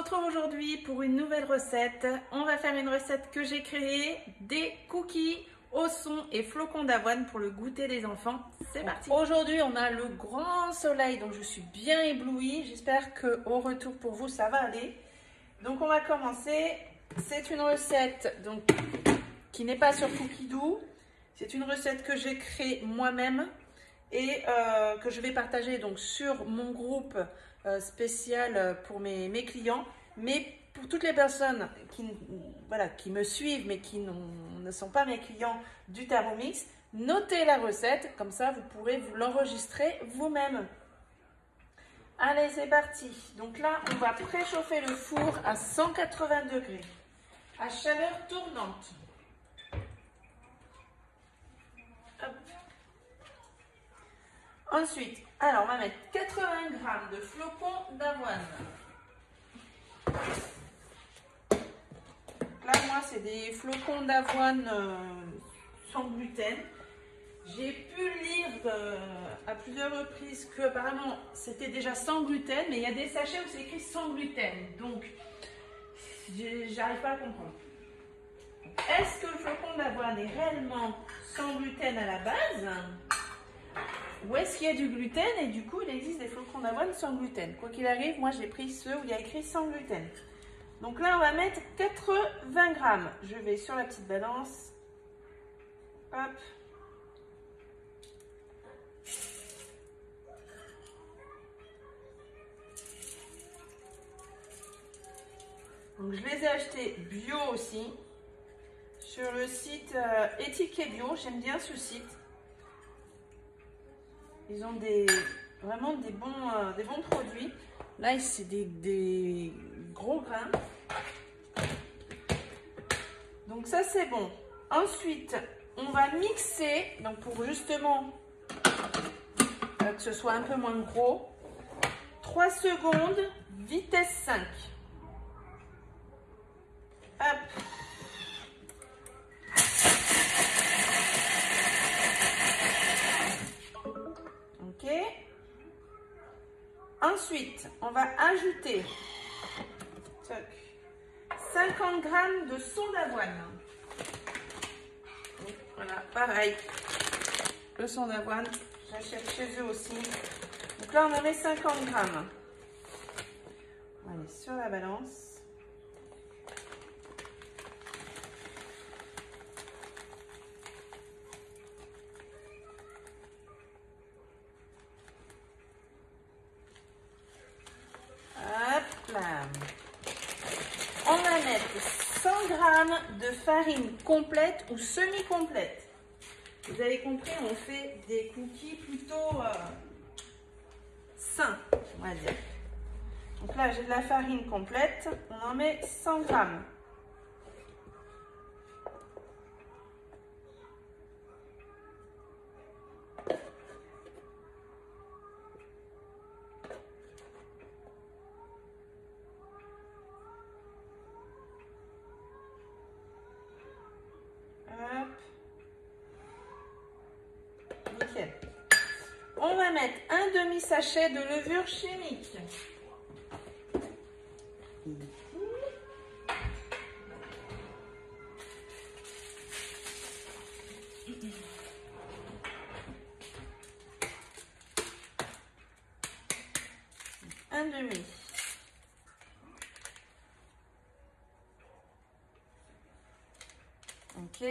retrouve aujourd'hui pour une nouvelle recette. On va faire une recette que j'ai créée, des cookies au son et flocons d'avoine pour le goûter des enfants. C'est parti. Aujourd'hui, on a le grand soleil, donc je suis bien éblouie. J'espère qu'au retour pour vous, ça va aller. Donc on va commencer. C'est une recette donc, qui n'est pas sur Cookidoo. C'est une recette que j'ai créée moi-même et que je vais partager donc sur mon groupe spécial pour mes clients. Mais pour toutes les personnes qui me suivent mais qui ne sont pas mes clients du Thermomix, notez la recette, comme ça vous pourrez vous l'enregistrer vous-même. Allez, c'est parti. Donc là, on va préchauffer le four à 180 degrés, à chaleur tournante. Hop. Ensuite, alors on va mettre 80 g de flocons d'avoine. Là, moi, c'est des flocons d'avoine sans gluten. J'ai pu lire à plusieurs reprises que apparemment c'était déjà sans gluten, mais il y a des sachets où c'est écrit sans gluten. Donc, j'arrive pas à comprendre. Est-ce que le flocon d'avoine est réellement sans gluten à la base? Ou est-ce qu'il y a du gluten et du coup il existe des flocons d'avoine sans gluten? Quoi qu'il arrive, moi j'ai pris ceux où il y a écrit sans gluten. Donc là on va mettre 80 g. Je vais sur la petite balance. Hop. Donc je les ai achetés bio aussi. Sur le site Étiquet Bio, j'aime bien ce site. Ils ont vraiment des bons produits. Là, c'est des gros grains. Donc ça, c'est bon. Ensuite, on va mixer. Donc pour justement que ce soit un peu moins gros. 3 secondes, vitesse 5. Hop. Ok. Ensuite, on va ajouter 50 g de son d'avoine. Voilà, pareil. Le son d'avoine, j'achète chez eux aussi. Donc là, on en met 50 g. On va aller sur la balance. On va mettre 100 g de farine complète ou semi-complète. Vous avez compris, on fait des cookies plutôt sains, on va dire. Donc là, j'ai de la farine complète. On en met 100 g. Nickel. On va mettre un demi-sachet de levure chimique. Un demi. Ok.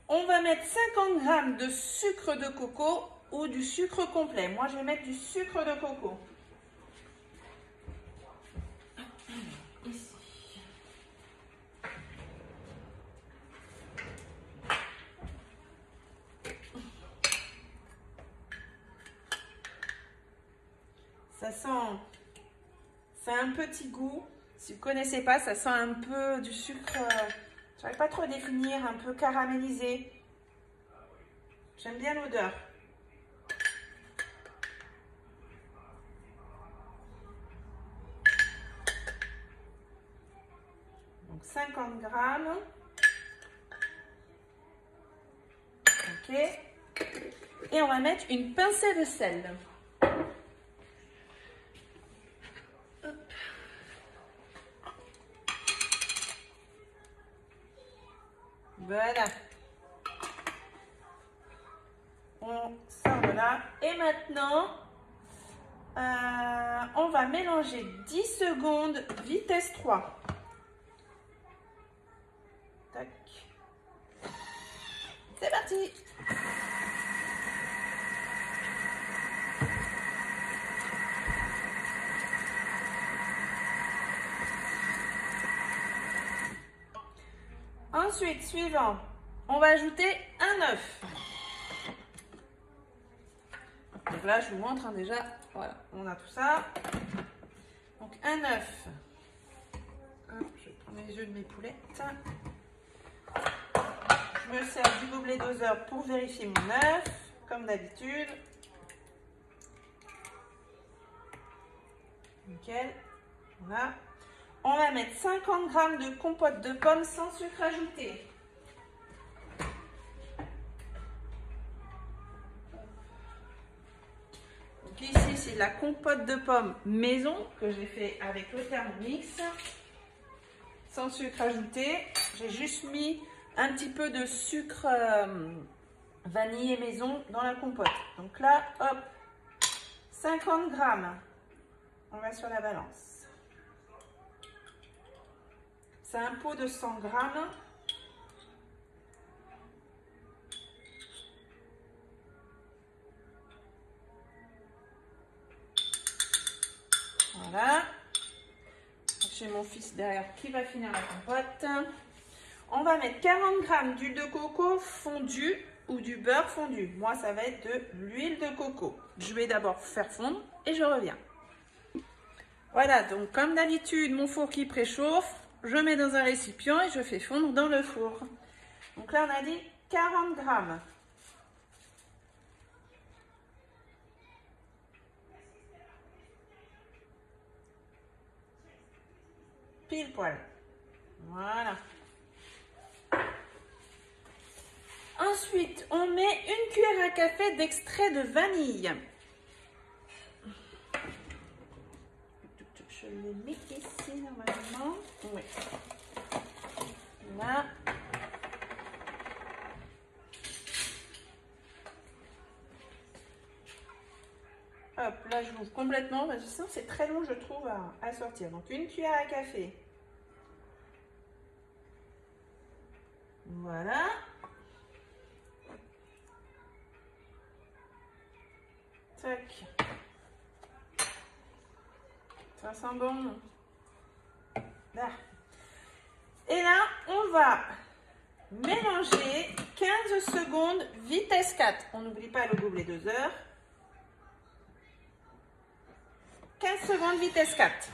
On va mettre 50 g de sucre de coco ou du sucre complet. Moi, je vais mettre du sucre de coco. Ici. Ça sent un petit goût. Si vous ne connaissez pas, ça sent un peu du sucre. Je n'arrive pas trop à définir, un peu caramélisé. J'aime bien l'odeur. Donc 50 g. Ok. Et on va mettre une pincée de sel. Hop. Voilà. On sort de là. Et maintenant, on va mélanger 10 secondes, vitesse 3. Tac. C'est parti. Ensuite, suivant, on va ajouter un œuf. Donc là, je vous montre déjà. Voilà, on a tout ça. Donc un œuf. Je prends les œufs de mes poulettes. Je me sers du gobelet doseur pour vérifier mon œuf, comme d'habitude. Nickel. Voilà. On va mettre 50 g de compote de pommes sans sucre ajouté. Donc ici, c'est de la compote de pommes maison que j'ai fait avec le Thermomix. Sans sucre ajouté. J'ai juste mis un petit peu de sucre vanillé maison dans la compote. Donc là, hop, 50 g. On va sur la balance. C'est un pot de 100 g. Voilà. J'ai mon fils derrière qui va finir la compote. On va mettre 40 g d'huile de coco fondue ou du beurre fondu. Moi, ça va être de l'huile de coco. Je vais d'abord faire fondre et je reviens. Voilà, donc comme d'habitude, mon four qui préchauffe. Je mets dans un récipient et je fais fondre dans le four. Donc là, on a dit 40 g. Pile poil. Voilà. Ensuite, on met une cuillère à café d'extrait de vanille. Je le mets ici normalement. Oui. Là. Hop, là j'ouvre complètement parce que sinon c'est très long je trouve à sortir. Donc une cuillère à café. Voilà. Tac. Ça sent bon. Là. Et là, on va mélanger 15 secondes, vitesse 4. On n'oublie pas le gobelet doseur. 15 secondes, vitesse 4.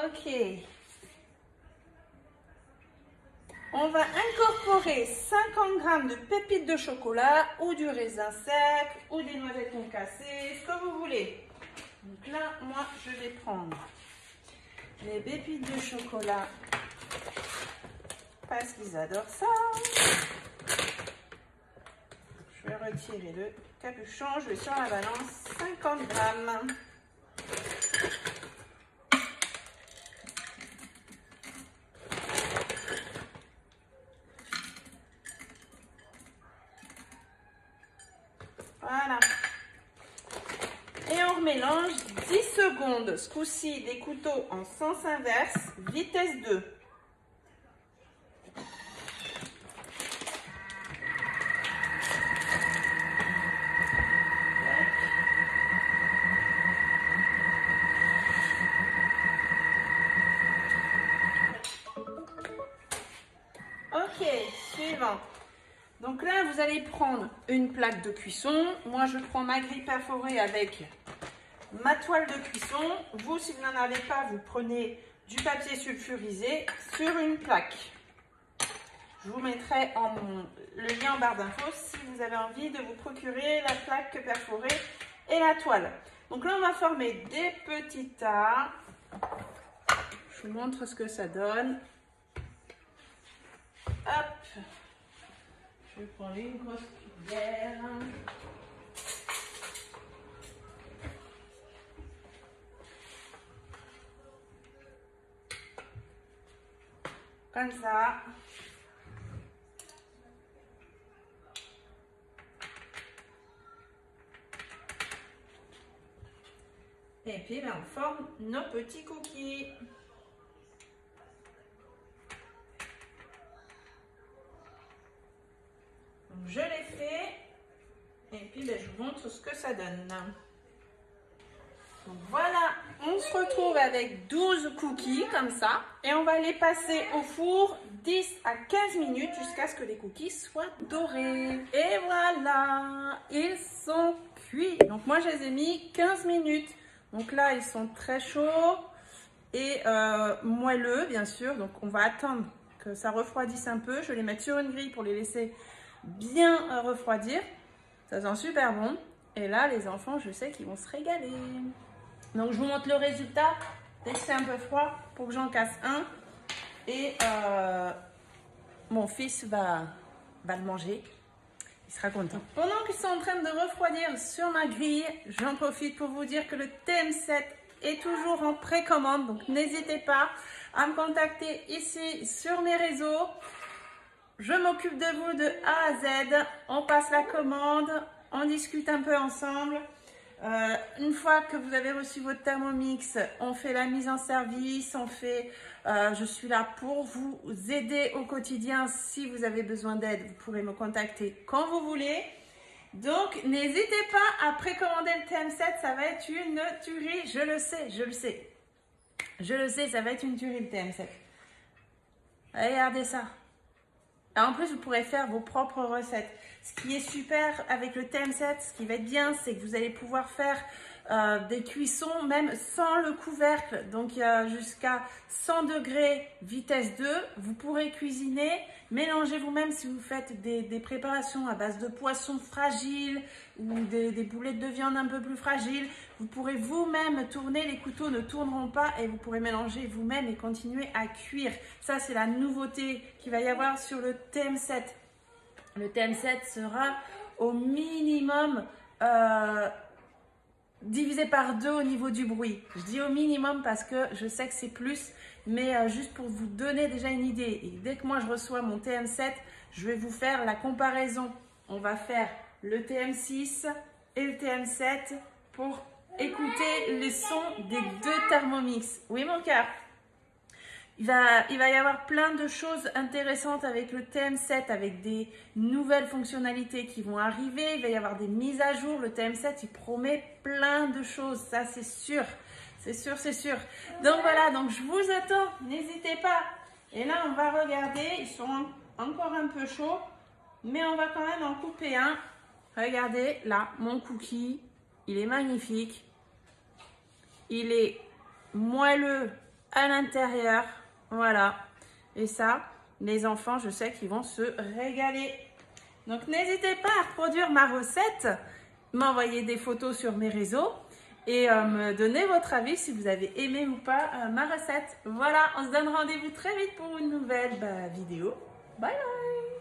Ok. On va incorporer 50 g de pépites de chocolat ou du raisin sec ou des noisettes concassées, ce que vous voulez. Donc là, moi, je vais prendre les pépites de chocolat parce qu'ils adorent ça. Je vais retirer le capuchon. Je vais sur la balance 50 g. Voilà. Et on remélange 10 secondes. Ce coup-ci, des couteaux en sens inverse, vitesse 2. Ok, suivant. Donc là, vous allez prendre une plaque de cuisson. Moi, je prends ma grille perforée avec ma toile de cuisson. Vous, si vous n'en avez pas, vous prenez du papier sulfurisé sur une plaque. Je vous mettrai le lien en barre d'infos si vous avez envie de vous procurer la plaque perforée et la toile. Donc là, on va former des petits tas. Je vous montre ce que ça donne. Hop, je vais prendre une grosse cuillère. Comme ça. Et puis ben, on forme nos petits cookies. Donc, je l'ai fait. Et puis ben, je vous montre ce que ça donne. Donc voilà, on se retrouve avec 12 cookies comme ça. Et on va les passer au four 10 à 15 minutes jusqu'à ce que les cookies soient dorés. Et voilà, ils sont cuits. Donc moi je les ai mis 15 minutes. Donc là ils sont très chauds et moelleux bien sûr. Donc on va attendre que ça refroidisse un peu. Je vais les mettre sur une grille pour les laisser bien refroidir. Ça sent super bon. Et là les enfants je sais qu'ils vont se régaler. Donc je vous montre le résultat dès que c'est un peu froid pour que j'en casse un. Et mon fils va le manger. Il sera content. Pendant qu'ils sont en train de refroidir sur ma grille, j'en profite pour vous dire que le TM7 est toujours en précommande. Donc n'hésitez pas à me contacter ici sur mes réseaux. Je m'occupe de vous de A à Z. On passe la commande, on discute un peu ensemble. Une fois que vous avez reçu votre Thermomix, on fait la mise en service, je suis là pour vous aider au quotidien. Si vous avez besoin d'aide, vous pourrez me contacter quand vous voulez. Donc, n'hésitez pas à précommander le TM7, ça va être une tuerie, je le sais. Je le sais, ça va être une tuerie le TM7. Regardez ça. Et en plus, vous pourrez faire vos propres recettes. Ce qui est super avec le TM7, ce qui va être bien, c'est que vous allez pouvoir faire des cuissons même sans le couvercle. Donc, il y a jusqu'à 100 degrés vitesse 2. Vous pourrez cuisiner, mélanger vous-même si vous faites des préparations à base de poissons fragiles ou des boulettes de viande un peu plus fragiles. Vous pourrez vous-même tourner, les couteaux ne tourneront pas et vous pourrez mélanger vous-même et continuer à cuire. Ça, c'est la nouveauté qu'il va y avoir sur le TM7. Le TM7 sera au minimum divisé par 2 au niveau du bruit. Je dis au minimum parce que je sais que c'est plus, mais juste pour vous donner déjà une idée. Et dès que moi je reçois mon TM7, je vais vous faire la comparaison. On va faire le TM6 et le TM7 pour écouter les sons des 2 Thermomix. Oui mon cœur? Il va y avoir plein de choses intéressantes avec le TM7, avec des nouvelles fonctionnalités qui vont arriver. Il va y avoir des mises à jour. Le TM7, il promet plein de choses. Ça, c'est sûr. C'est sûr, c'est sûr. Donc voilà, donc je vous attends. N'hésitez pas. Et là, on va regarder. Ils sont encore un peu chauds, mais on va quand même en couper un. Regardez, là, mon cookie. Il est magnifique. Il est moelleux à l'intérieur. Voilà, et ça, les enfants, je sais qu'ils vont se régaler. Donc, n'hésitez pas à reproduire ma recette, m'envoyer des photos sur mes réseaux et me donner votre avis si vous avez aimé ou pas ma recette. Voilà, on se donne rendez-vous très vite pour une nouvelle vidéo. Bye bye!